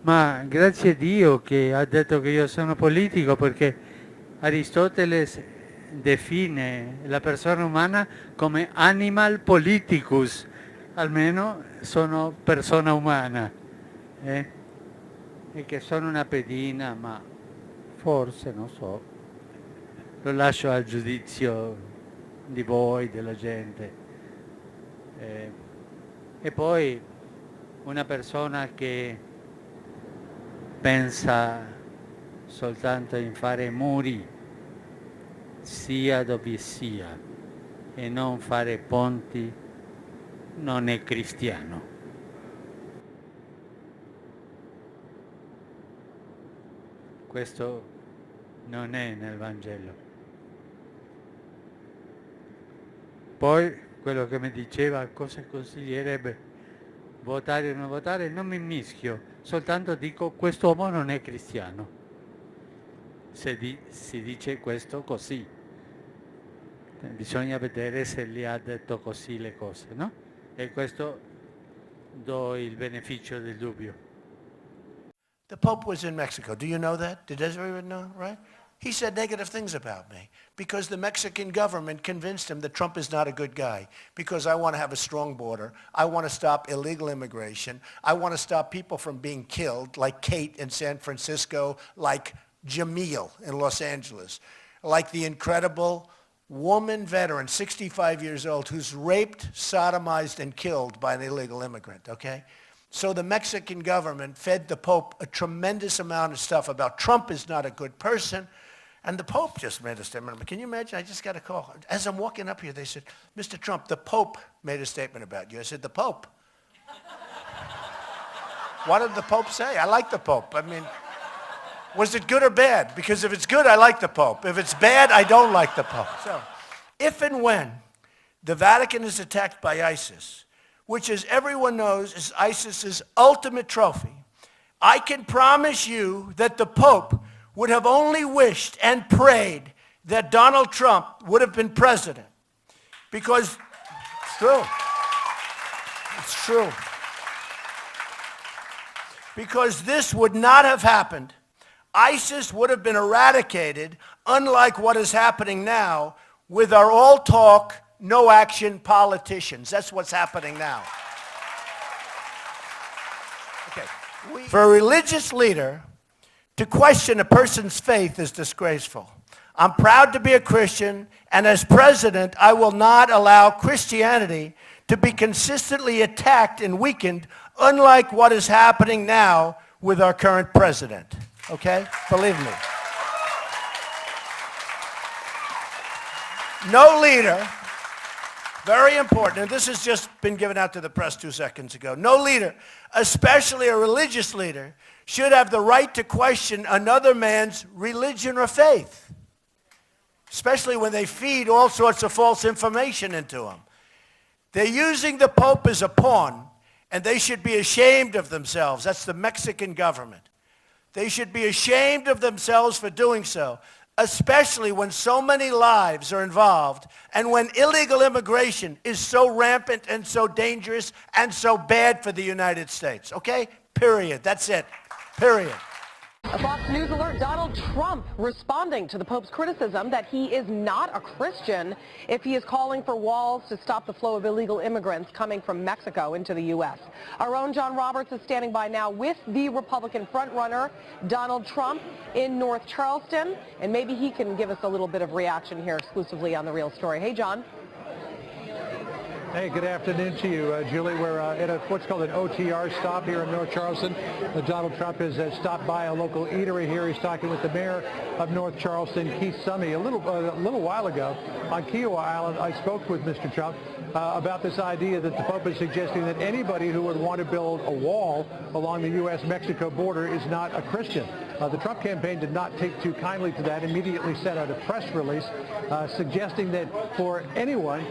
Ma grazie a Dio che ha detto che io sono politico, perché Aristotele define la persona umana come animal politicus, almeno sono persona umana, eh? E che sono una pedina, ma forse, non so, lo lascio al giudizio di voi, della gente. Eh, e poi una persona che pensa soltanto in fare muri, sia dove sia, e non fare ponti, non è cristiano. Questo non è nel Vangelo. Poi quello che mi diceva cosa consiglierebbe votare o non votare, non mi mischio, soltanto dico quest'uomo non è cristiano. Se si dice questo così, bisogna vedere se gli ha detto così le cose, no? E questo do il beneficio del dubbio. The Pope was in Mexico. Do you know that? Did everyone know, right? He said negative things about me because the Mexican government convinced him that Trump is not a good guy because I want to have a strong border. I want to stop illegal immigration. I want to stop people from being killed, like Kate in San Francisco, like Jamil in Los Angeles, like the incredible woman veteran, 65 years old, who's raped, sodomized, and killed by an illegal immigrant, okay? So the Mexican government fed the Pope a tremendous amount of stuff about Trump is not a good person. And the Pope just made a statement. Can you imagine? I just got a call. As I'm walking up here, they said, Mr. Trump, the Pope made a statement about you. I said, the Pope? What did the Pope say? I like the Pope. I mean, was it good or bad? Because if it's good, I like the Pope. If it's bad, I don't like the Pope. So if and when the Vatican is attacked by ISIS, which, as everyone knows, is ISIS's ultimate trophy, I can promise you that the Pope would have only wished and prayed that Donald Trump would have been president. Because it's true. It's true. Because this would not have happened. ISIS would have been eradicated, unlike what is happening now with our all talk, no action politicians. That's what's happening now. Okay. For a religious leader to question a person's faith is disgraceful. I'm proud to be a Christian, and as president, I will not allow Christianity to be consistently attacked and weakened, unlike what is happening now with our current president. Okay? Believe me. No leader, very important, and this has just been given out to the press 2 seconds ago. No leader, especially a religious leader, should have the right to question another man's religion or faith, especially when they feed all sorts of false information into him. They're using the Pope as a pawn, and they should be ashamed of themselves. That's the Mexican government. They should be ashamed of themselves for doing so, especially when so many lives are involved and when illegal immigration is so rampant and so dangerous and so bad for the United States. Okay? Period. That's it. Period. A Fox News alert, Donald Trump responding to the Pope's criticism that he is not a Christian if he is calling for walls to stop the flow of illegal immigrants coming from Mexico into the U.S. Our own John Roberts is standing by now with the Republican frontrunner, Donald Trump, in North Charleston, and maybe he can give us a little bit of reaction here exclusively on The Real Story. Hey, John. Hey, good afternoon to you, Julie. We're at what's called an OTR stop here in North Charleston. Donald Trump has stopped by a local eatery here. He's talking with the mayor of North Charleston, Keith Summey. A little while ago on Kiowa Island, I spoke with Mr. Trump about this idea that the Pope is suggesting that anybody who would want to build a wall along the U.S.-Mexico border is not a Christian. The Trump campaign did not take too kindly to that, immediately sent out a press release suggesting that for anyone,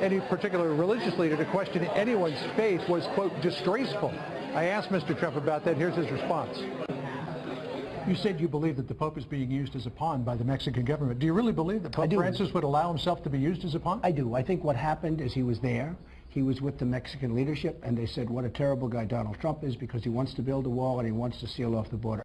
any particular religious leader, to question anyone's faith was, quote, disgraceful. I asked Mr. Trump about that. Here's his response. You said you believe that the Pope is being used as a pawn by the Mexican government. Do you really believe that Pope Francis would allow himself to be used as a pawn? I do. I think what happened is he was there. he was with the Mexican leadership, and they said what a terrible guy Donald Trump is because he wants to build a wall and he wants to seal off the border.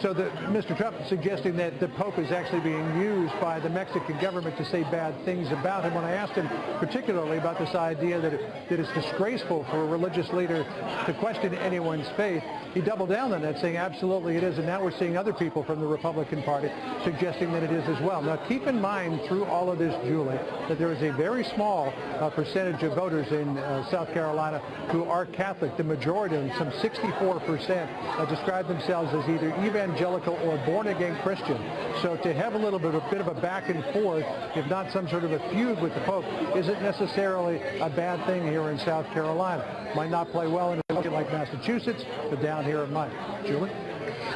So Mr. Trump suggesting that the Pope is actually being used by the Mexican government to say bad things about him. When I asked him particularly about this idea that it's disgraceful for a religious leader to question anyone's faith, he doubled down on that, saying absolutely it is. And now we're seeing other people from the Republican Party suggesting that it is as well. Now keep in mind through all of this, Julie, that there is a very small percentage of voters in South Carolina who are Catholic. The majority of them, some 64%, describe themselves as either evangelical or born-again Christian. So to have a bit of a back and forth, if not some sort of a feud with the Pope, isn't necessarily a bad thing here in South Carolina. Might not play well in a state like Massachusetts, but down here it might. Julie?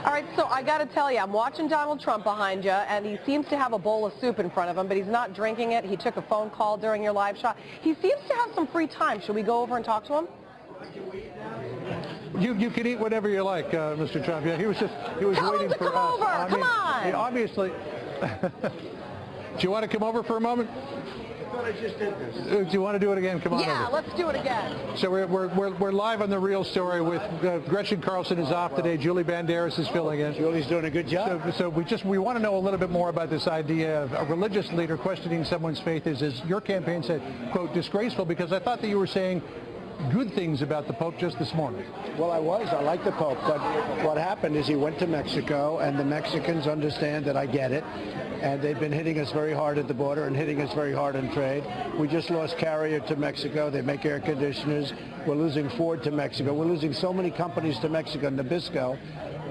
All right, so I got to tell you, I'm watching Donald Trump behind you, and he seems to have a bowl of soup in front of him, but he's not drinking it. He took a phone call during your live shot. He seems to have some free time. Should we go over and talk to him? You can eat whatever you like, Mr. Trump. Yeah, he was waiting for us. Over. Come on. Obviously. Do you want to come over for a moment? I thought I just did this. Do you want to do it again? Come on over. Yeah, let's do it again. So we're live on The Real Story with Gretchen Carlson is off today. Julie Banderas is filling in. Julie's doing a good job. So we want to know a little bit more about this idea of a religious leader questioning someone's faith. As your campaign said, quote, disgraceful, because I thought that you were saying good things about the Pope just this morning. Well, I like the Pope, but what happened is he went to Mexico, and the Mexicans understand that I get it, and they've been hitting us very hard at the border and hitting us very hard in trade. We just lost Carrier to Mexico. They make air conditioners. We're losing Ford to Mexico. We're losing so many companies to Mexico, Nabisco,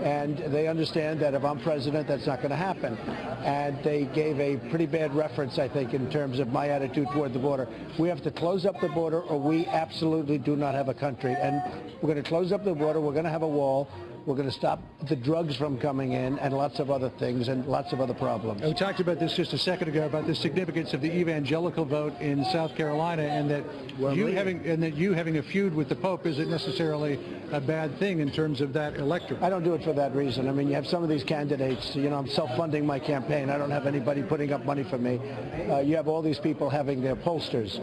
and they understand that if I'm president, that's not going to happen. And they gave a pretty bad reference, I think, in terms of my attitude toward the border. We have to close up the border, or we absolutely do not have a country. And we're going to close up the border. We're going to have a wall. We're going to stop the drugs from coming in and lots of other things and lots of other problems. We talked about this just a second ago, about the significance of the evangelical vote in South Carolina, and that you having a feud with the Pope isn't necessarily a bad thing in terms of that electorate. I don't do it for that reason. I mean, you have some of these candidates, I'm self-funding my campaign. I don't have anybody putting up money for me. You have all these people having their pollsters.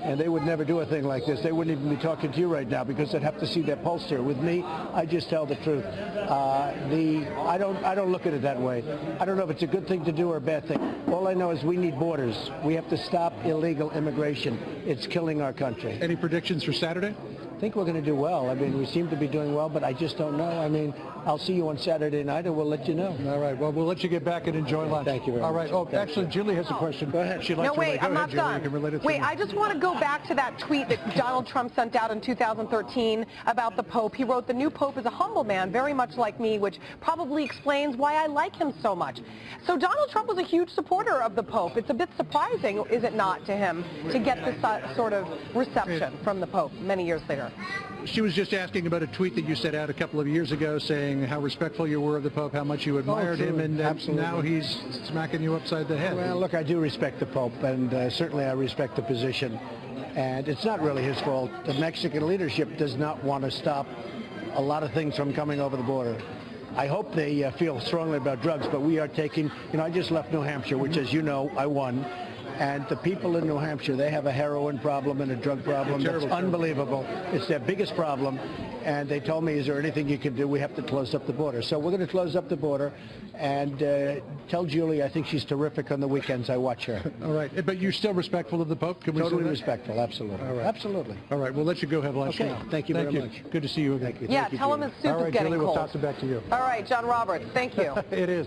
And they would never do a thing like this. They wouldn't even be talking to you right now because they'd have to see their pollster. With me, I just tell the truth. I don't look at it that way. I don't know if it's a good thing to do or a bad thing. All I know is we need borders. We have to stop illegal immigration. It's killing our country. Any predictions for Saturday? I think we're going to do well. I mean, we seem to be doing well, but I just don't know. I mean, I'll see you on Saturday night, and we'll let you know. All right. Well, we'll let you get back and enjoy lunch. Thank you very much. All right. Oh, actually, Julie has a question. Go ahead. No, wait, I'm not done. Wait, I just want to go back to that tweet that Donald Trump sent out in 2013 about the Pope. He wrote, "The new Pope is a humble man, very much like me," which probably explains why I like him so much. So Donald Trump was a huge supporter of the Pope. It's a bit surprising, is it not, to him to get this sort of reception from the Pope many years later? She was just asking about a tweet that you set out a couple of years ago saying how respectful you were of the Pope, how much you admired him, and now he's smacking you upside the head. Well, look, I do respect the Pope, and certainly I respect the position. And it's not really his fault. The Mexican leadership does not want to stop a lot of things from coming over the border. I hope they feel strongly about drugs, but we are taking, I just left New Hampshire, which, as you know, I won. And the people in New Hampshire, they have a heroin problem and a drug problem that's unbelievable. It's their biggest problem. And they told me, is there anything you can do? We have to close up the border. So we're going to close up the border. And tell Julie I think she's terrific on the weekends. I watch her. All right. But you're still respectful of the Pope? Can we totally respectful. Absolutely. All right. Absolutely. All right. We'll let you go have lunch now. Thank you very much. Good to see you again. Thank you. Yeah, tell him his soup is getting cold. Julie, we'll toss it back to you. All right, John Roberts. Thank you. It is.